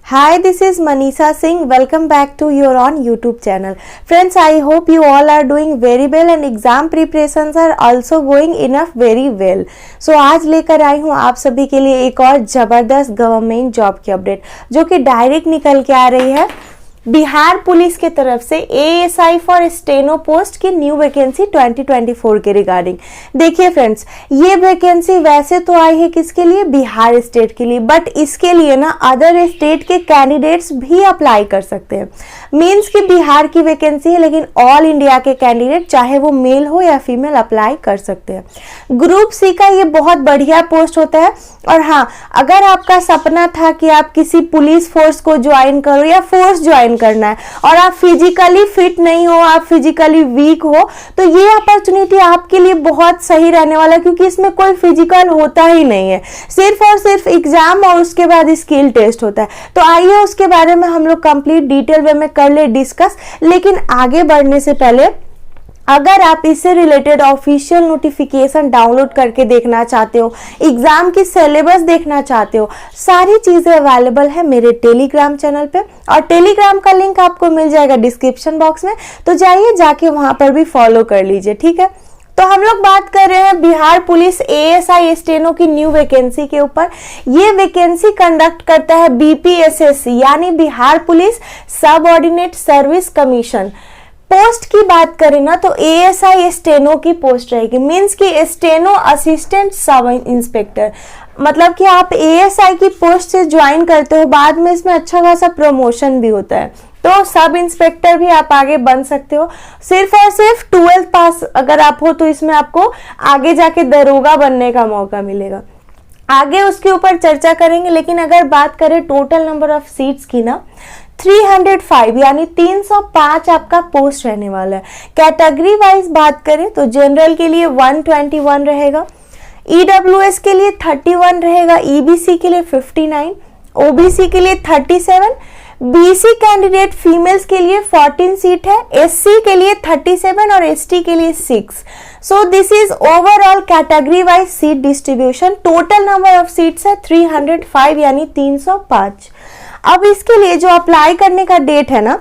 Hi, this is Manisha Singh. Welcome back to your on YouTube channel. Friends, I hope you all are doing very well and exam preparations are also going enough very well. So आज लेकर आई हूँ आप सभी के लिए एक और जबरदस्त गवर्नमेंट जॉब की अपडेट जो कि डायरेक्ट निकल के आ रही है बिहार पुलिस के तरफ से एएसआई फॉर स्टेनो पोस्ट की न्यू वैकेंसी 2024 के रिगार्डिंग। देखिए फ्रेंड्स, ये वैकेंसी वैसे तो आई है किसके लिए, बिहार स्टेट के लिए, बट इसके लिए ना अदर स्टेट के कैंडिडेट्स भी अप्लाई कर सकते हैं। मीन्स कि बिहार की वैकेंसी है लेकिन ऑल इंडिया के कैंडिडेट चाहे वो मेल हो या फीमेल अप्लाई कर सकते हैं। ग्रुप सी का ये बहुत बढ़िया पोस्ट होता है। और हाँ, अगर आपका सपना था कि आप किसी पुलिस फोर्स को ज्वाइन करो या फोर्स ज्वाइन करना है और आप फिजिकली फिट नहीं हो, आप फिजिकली वीक हो, तो ये अपॉर्चुनिटी आपके लिए बहुत सही रहने वाला है क्योंकि इसमें कोई फिजिकल होता ही नहीं है, सिर्फ और सिर्फ एग्जाम और उसके बाद स्किल टेस्ट होता है। तो आइए उसके बारे में हम लोग कंप्लीट डिटेल वे में कर ले डिस्कस। लेकिन आगे बढ़ने से पहले अगर आप इससे रिलेटेड ऑफिशियल नोटिफिकेशन डाउनलोड करके देखना चाहते हो, एग्जाम की सिलेबस देखना चाहते हो, सारी चीजें अवेलेबल है मेरे टेलीग्राम चैनल पे और टेलीग्राम का लिंक आपको मिल जाएगा डिस्क्रिप्शन बॉक्स में। तो जाइए जाके वहां पर भी फॉलो कर लीजिए, ठीक है। तो हम लोग बात कर रहे हैं बिहार पुलिस एएसआई स्टेनो की न्यू वैकेंसी के ऊपर। ये वैकेंसी कंडक्ट करता है बीपीएसएससी यानी बिहार पुलिस सब ऑर्डिनेट सर्विस कमीशन। पोस्ट की बात करें ना तो एएसआई स्टेनो की पोस्ट रहेगी, मींस कि स्टेनो असिस्टेंट सब इंस्पेक्टर, मतलब कि आप एएसआई की पोस्ट से ज्वाइन करते हो, बाद में इसमें अच्छा खासा प्रमोशन भी होता है, तो सब इंस्पेक्टर भी आप आगे बन सकते हो। सिर्फ और सिर्फ 12th पास अगर आप हो तो इसमें आपको आगे जाके दरोगा बनने का मौका मिलेगा। आगे उसके ऊपर चर्चा करेंगे। लेकिन अगर बात करें टोटल नंबर ऑफ सीट्स की ना, 305 यानी 305 आपका पोस्ट रहने वाला है। कैटेगरी वाइज बात करें तो जनरल के लिए 121 रहेगा, ईडब्ल्यूएस के लिए 31 रहेगा, ईबीसी के लिए 59, ओबीसी के लिए 37, बीसी कैंडिडेट फीमेल्स के लिए 14 सीट है, एससी के लिए 37 और एसटी के लिए 6। So this is overall category wise seat distribution. Total number of seats है 305 यानी 305। अब इसके लिए जो अप्लाई करने का डेट है ना,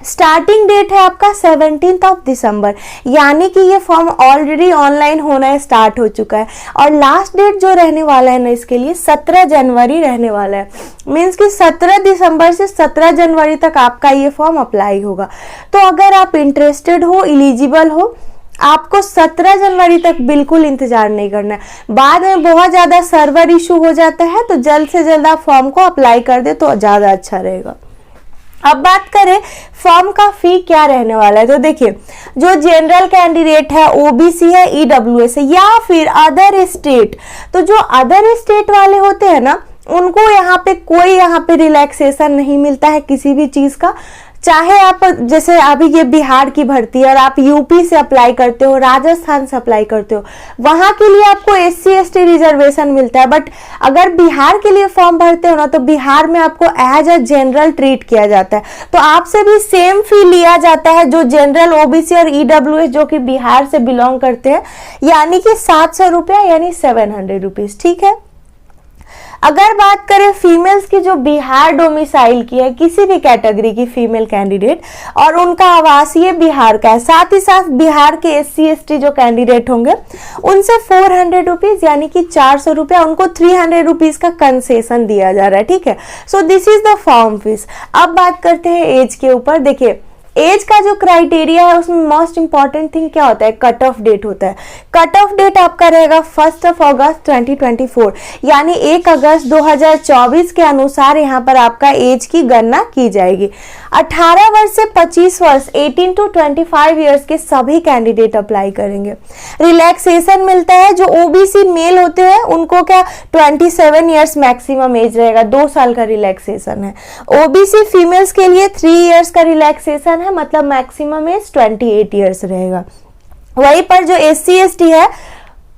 स्टार्टिंग डेट है आपका 17 दिसंबर, यानी कि ये फॉर्म ऑलरेडी ऑनलाइन होना स्टार्ट हो चुका है। और लास्ट डेट जो रहने वाला है ना इसके लिए 17 जनवरी रहने वाला है। मीन्स कि 17 दिसंबर से 17 जनवरी तक आपका ये फॉर्म अप्लाई होगा। तो अगर आप इंटरेस्टेड हो, एलिजिबल हो, आपको 17 जनवरी तक बिल्कुल इंतजार नहीं करना है। बाद में बहुत ज्यादा सर्वर इशू हो जाता है, तो जल्द से जल्द आप फॉर्म को अप्लाई कर दे तो ज्यादा अच्छा रहेगा। अब बात करें फॉर्म का फी क्या रहने वाला है, तो देखिए जो जनरल कैंडिडेट है, ओबीसी है, ईडब्ल्यूएस है या फिर अदर स्टेट, तो जो अदर स्टेट वाले होते हैं ना उनको यहाँ पे रिलैक्सेशन नहीं मिलता है किसी भी चीज का। चाहे आप जैसे अभी ये बिहार की भर्ती है और आप यूपी से अप्लाई करते हो, राजस्थान से अप्लाई करते हो, वहां के लिए आपको एससी एसटी रिजर्वेशन मिलता है। बट अगर बिहार के लिए फॉर्म भरते हो ना तो बिहार में आपको एज अ जनरल ट्रीट किया जाता है, तो आपसे भी सेम फी लिया जाता है जो जनरल, ओबीसी और ईडब्ल्यूएस जो कि बिहार से बिलोंग करते हैं, यानी कि 700 रुपया यानी 700 रुपीज, ठीक है। अगर बात करें फीमेल्स की जो बिहार डोमिसाइल की है, किसी भी कैटेगरी की फीमेल कैंडिडेट और उनका आवासीय बिहार का है, साथ ही साथ बिहार के एससी एसटी जो कैंडिडेट होंगे उनसे 400 रुपीज यानी कि 400 रुपया, उनको 300 रुपीज का कंसेशन दिया जा रहा है, ठीक है। So this is the form fees. अब बात करते हैं एज के ऊपर। देखिए एज का जो क्राइटेरिया है उसमें मोस्ट इंपॉर्टेंट थिंग क्या होता है, कट ऑफ डेट होता है। कट ऑफ डेट आपका रहेगा 1 अगस्त 2024 यानी 1 अगस्त 2024 के अनुसार यहाँ पर आपका एज की गणना की जाएगी। 18 वर्ष से 25 वर्ष 18 to 25 ईयर्स के सभी कैंडिडेट अप्लाई करेंगे। रिलैक्सेशन मिलता है, जो ओबीसी मेल होते हैं उनको क्या 27 ईयर्स मैक्सिमम एज रहेगा, 2 साल का रिलैक्सेशन है। ओबीसी फीमेल्स के लिए 3 ईयर्स का रिलैक्सेशन है, मतलब मैक्सिमम एज 28 ईयर्स रहेगा। वहीं पर जो एससी एसटी है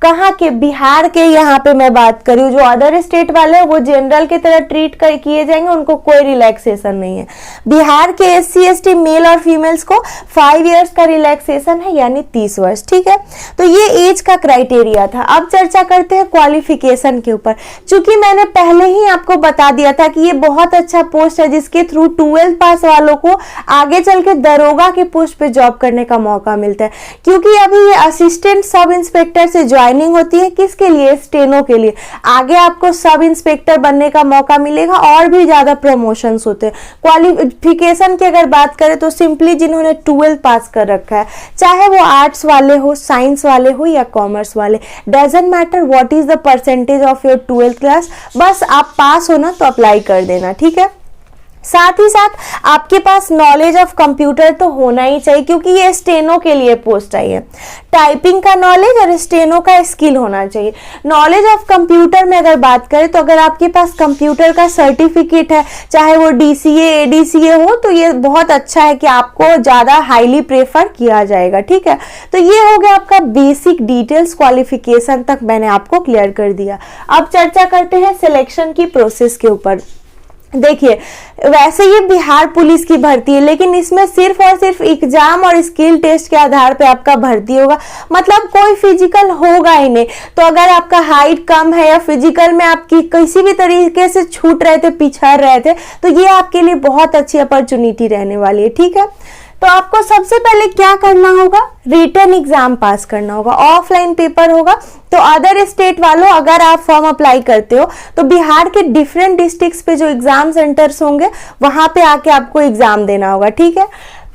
कहाँ के, बिहार के यहाँ पे मैं बात करी हूँ। जो अदर स्टेट वाले हैं वो जनरल की तरह ट्रीट किए जाएंगे, उनको कोई रिलैक्सेशन नहीं है। बिहार के SC/ST मेल और फीमेल्स को 5 इयर्स का रिलैक्सेशन है, यानी 30 वर्ष। ठीक है, तो ये एज का क्राइटेरिया था। अब चर्चा करते हैं क्वालिफिकेशन के ऊपर। चूंकि मैंने पहले ही आपको बता दिया था कि ये बहुत अच्छा पोस्ट है जिसके थ्रू 12th पास वालों को आगे चल के दरोगा के पोस्ट पे जॉब करने का मौका मिलता है, क्योंकि अभी ये असिस्टेंट सब इंस्पेक्टर से ज्वाइनिंग होती है। किसके लिए? स्टेनो के लिए। आगे आपको सब इंस्पेक्टर बनने का मौका मिलेगा और भी ज्यादा प्रमोशंस होते हैं। क्वालिफिकेशन की अगर बात करें तो सिंपली जिन्होंने 12th पास कर रखा है, चाहे वो आर्ट्स वाले हो, साइंस वाले हो या कॉमर्स वाले, doesn't matter what is the percentage of your 12th class, बस आप पास हो ना तो अप्लाई कर देना। ठीक है, साथ ही साथ आपके पास नॉलेज ऑफ कंप्यूटर तो होना ही चाहिए, क्योंकि ये स्टेनो के लिए पोस्ट आई है। टाइपिंग का नॉलेज और स्टेनो का स्किल होना चाहिए। नॉलेज ऑफ कंप्यूटर में अगर बात करें तो अगर आपके पास कंप्यूटर का सर्टिफिकेट है, चाहे वो DCA ADCA हो, तो ये बहुत अच्छा है कि आपको ज्यादा हाईली प्रेफर किया जाएगा। ठीक है, तो ये हो गया आपका बेसिक डिटेल्स। क्वालिफिकेशन तक मैंने आपको क्लियर कर दिया। अब चर्चा करते हैं सिलेक्शन की प्रोसेस के ऊपर। देखिए, वैसे ये बिहार पुलिस की भर्ती है, लेकिन इसमें सिर्फ और सिर्फ एग्जाम और स्किल टेस्ट के आधार पे आपका भर्ती होगा। मतलब कोई फिजिकल होगा ही नहीं। तो अगर आपका हाइट कम है या फिजिकल में आपकी किसी भी तरीके से छूट रहे थे, पिछड़ रहे थे, तो ये आपके लिए बहुत अच्छी अपॉर्चुनिटी रहने वाली है। ठीक है, तो आपको सबसे पहले क्या करना होगा? रिटन एग्जाम पास करना होगा। ऑफलाइन पेपर होगा। तो अदर स्टेट वालों, अगर आप फॉर्म अप्लाई करते हो तो बिहार के डिफरेंट डिस्ट्रिक्ट्स पे जो एग्जाम सेंटर्स होंगे वहां पे आके आपको एग्जाम देना होगा। ठीक है,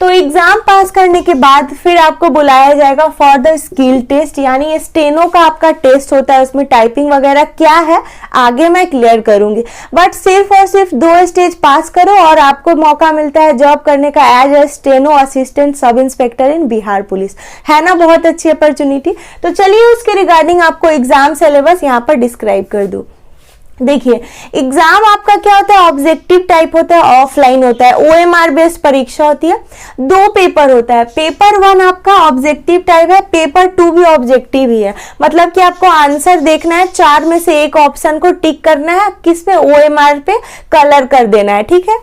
तो एग्जाम पास करने के बाद फिर आपको बुलाया जाएगा फॉर द स्किल टेस्ट, यानी स्टेनो का आपका टेस्ट होता है। उसमें टाइपिंग वगैरह क्या है आगे मैं क्लियर करूंगी, बट सिर्फ और सिर्फ 2 स्टेज पास करो और आपको मौका मिलता है जॉब करने का as a steno assistant sub inspector in Bihar police. है ना बहुत अच्छी अपॉर्चुनिटी। तो चलिए उसके रिगार्डिंग आपको एग्जाम सिलेबस यहाँ पर डिस्क्राइब कर दूं। देखिए, एग्जाम आपका क्या होता है? ऑब्जेक्टिव टाइप होता है, ऑफलाइन होता है, OMR बेस्ड परीक्षा होती है। 2 पेपर होता है। पेपर 1 आपका ऑब्जेक्टिव टाइप है, पेपर 2 भी ऑब्जेक्टिव ही है। मतलब कि आपको आंसर देखना है, 4 में से एक ऑप्शन को टिक करना है, किस पे? OMR पे कलर कर देना है। ठीक है,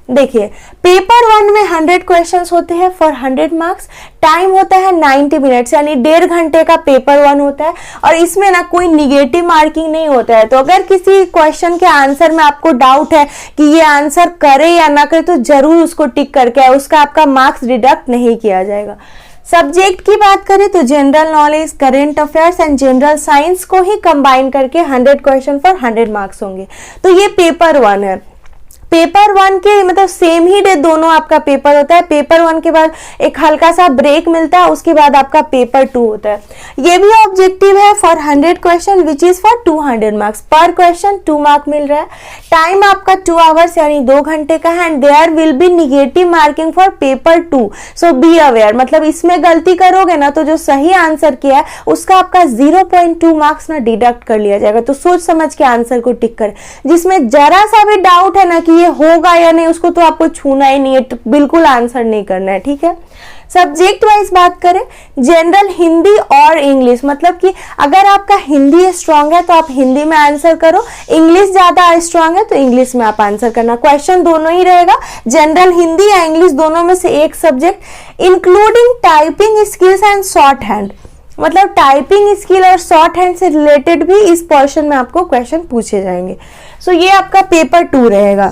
देखिए पेपर 1 में 100 क्वेश्चंस होते हैं फॉर 100 मार्क्स। टाइम होता है 90 मिनट्स, यानी 1.5 घंटे का पेपर 1 होता है। और इसमें ना कोई निगेटिव मार्किंग नहीं होता है। तो अगर किसी क्वेश्चन के आंसर में आपको डाउट है कि ये आंसर करे या ना करे, तो जरूर उसको टिक करके उसका आपका मार्क्स डिडक्ट नहीं किया जाएगा। सब्जेक्ट की बात करें तो general knowledge, current affairs and general science को ही कंबाइन करके 100 क्वेश्चन फॉर 100 मार्क्स होंगे। तो ये पेपर 1 है। पेपर 1 के मतलब सेम ही डे दोनों आपका पेपर होता है। पेपर 1 के बाद एक हल्का सा ब्रेक मिलता है, उसके बाद आपका पेपर 2 होता है। ये भी ऑब्जेक्टिव है for 100 question which is for 200 marks. पर क्वेश्चन 2 मार्क मिल रहा है। टाइम आपका 2 आवर्स यानी 2 घंटे का है। And there will be negative marking for paper 2, so be aware. मतलब इसमें गलती करोगे ना तो जो सही आंसर किया है उसका आपका 0.2 मार्क्स ना डिडक्ट कर लिया जाएगा। तो सोच समझ के आंसर को टिक करें। जिसमें जरा सा भी डाउट है ना कि ये होगा या नहीं, उसको तो आपको छूना ही नहीं है, तो बिल्कुल आंसर नहीं करना है। ठीक है, सब्जेक्ट वाइज बात करें, जनरल हिंदी और इंग्लिश। मतलब कि अगर आपका हिंदी स्ट्रांग है तो आप हिंदी में आंसर करो, इंग्लिश ज्यादा स्ट्रांग है तो इंग्लिश में आप आंसर करना। क्वेश्चन दोनों ही रहेगा, जनरल हिंदी या इंग्लिश दोनों में से एक subject, including typing skills and short hand. मतलब टाइपिंग स्किल और शॉर्ट हैंड से रिलेटेड भी इस पोर्शन में आपको क्वेश्चन पूछे जाएंगे। सो ये आपका पेपर 2 रहेगा।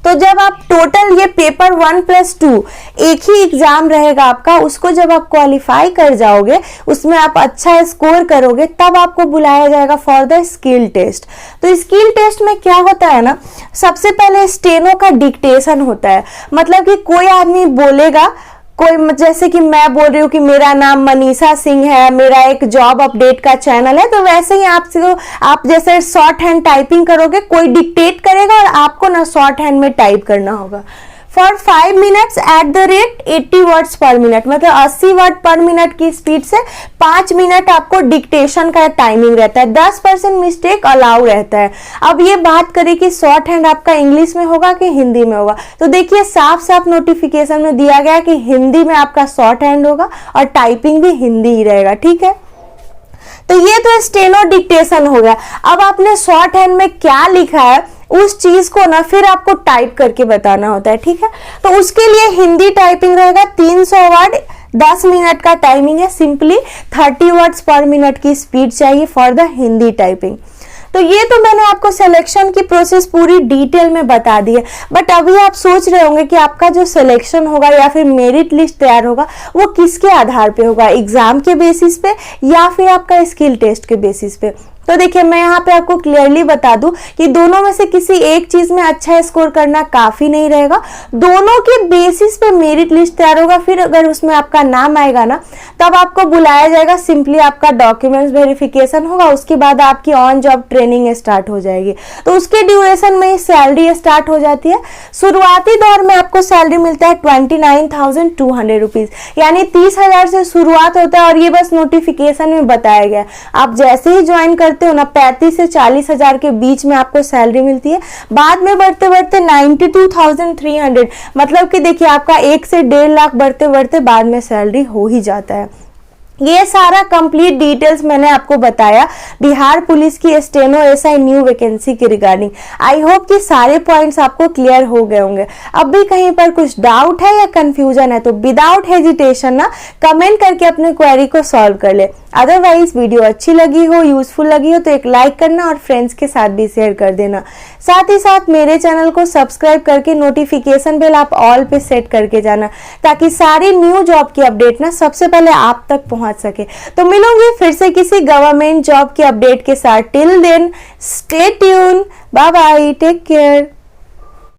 तो जब आप टोटल ये पेपर 1 + 2 एक ही एग्जाम रहेगा आपका, उसको जब आप क्वालिफाई कर जाओगे, उसमें आप अच्छा स्कोर करोगे, तब आपको बुलाया जाएगा फॉर द स्किल टेस्ट। तो स्किल टेस्ट में क्या होता है ना, सबसे पहले स्टेनो का डिक्टेशन होता है। मतलब कि कोई आदमी बोलेगा, कोई जैसे कि मैं बोल रही हूँ कि मेरा नाम मनीषा सिंह है, मेरा एक जॉब अपडेट का चैनल है, तो वैसे ही आप जैसे शॉर्ट हैंड टाइपिंग करोगे, कोई डिक्टेट करेगा और आपको ना शॉर्ट हैंड में टाइप करना होगा। For 5 minutes at the rate 80 words पर मिनट, मतलब 80 वर्ड पर मिनट की स्पीड से 5 मिनट आपको डिक्टेशन का टाइमिंग रहता है। 10% मिस्टेक अलाउ रहता है। अब ये बात करें कि शॉर्ट हैंड आपका इंग्लिश में होगा कि हिंदी में होगा, तो देखिए साफ साफ नोटिफिकेशन में दिया गया कि हिंदी में आपका शॉर्ट हैंड होगा और टाइपिंग भी हिंदी ही रहेगा। ठीक है, तो ये तो स्टेनो डिक्टेशन हो गया। अब आपने शॉर्ट हैंड में क्या लिखा है उस चीज को ना फिर आपको टाइप करके बताना होता है, ठीक है। तो उसके लिए हिंदी टाइपिंग रहेगा 300 वर्ड, 10 मिनट का टाइमिंग है, सिंपली 30 वर्ड्स पर मिनट की स्पीड चाहिए फॉर द हिंदी टाइपिंग। तो ये तो मैंने आपको सिलेक्शन की प्रोसेस पूरी डिटेल में बता दी है। बट अभी आप सोच रहे होंगे कि आपका जो सिलेक्शन होगा या फिर मेरिट लिस्ट तैयार होगा वो किसके आधार पे होगा, एग्जाम के बेसिस पे या फिर आपका स्किल टेस्ट के बेसिस पे। तो देखिए मैं यहाँ पे आपको क्लियरली बता दूं कि दोनों में से किसी एक चीज में अच्छा स्कोर करना काफी नहीं रहेगा, दोनों के बेसिस पे मेरिट लिस्ट तैयार होगा। फिर अगर उसमें आपका नाम आएगा ना तब आपको बुलाया जाएगा, सिंपली आपका डॉक्यूमेंट्स वेरिफिकेशन होगा, उसके बाद आपकी ऑन जॉब ट्रेनिंग स्टार्ट हो जाएगी। तो उसके ड्यूरेशन में सैलरी स्टार्ट हो जाती है। शुरुआती दौर में आपको सैलरी मिलता है 29,200 रुपीज, यानी 30,000 से शुरुआत होता है और ये बस नोटिफिकेशन में बताया गया। आप जैसे ही ज्वाइन करते हो ना 35 से 40,000 के बीच में आपको सैलरी मिलती है, बाद में बढ़ते बढ़ते 92,300, मतलब कि देखिए आपका 1 से 1.5 लाख बढ़ते बढ़ते बाद में सैलरी हो ही जाता है। ये सारा कंप्लीट डिटेल्स मैंने आपको बताया बिहार पुलिस की स्टेनो एसआई न्यू वैकेंसी के रिगार्डिंग। आई होप कि सारे पॉइंट्स आपको क्लियर हो गए होंगे। अब भी कहीं पर कुछ डाउट है या कंफ्यूजन है तो विदाउट हेजिटेशन ना कमेंट करके अपने क्वेरी को सॉल्व कर ले। अदरवाइज वीडियो अच्छी लगी हो, यूजफुल लगी हो तो एक लाइक करना और फ्रेंड्स के साथ भी शेयर कर देना। साथ ही साथ मेरे चैनल को सब्सक्राइब करके नोटिफिकेशन बेल आप ऑल पे सेट करके जाना, ताकि सारी न्यू जॉब की अपडेट ना सबसे पहले आप तक पहुंच सके। तो मिलूंगी फिर से किसी गवर्नमेंट जॉब के अपडेट के साथ। Till then stay tuned, bye bye, take care.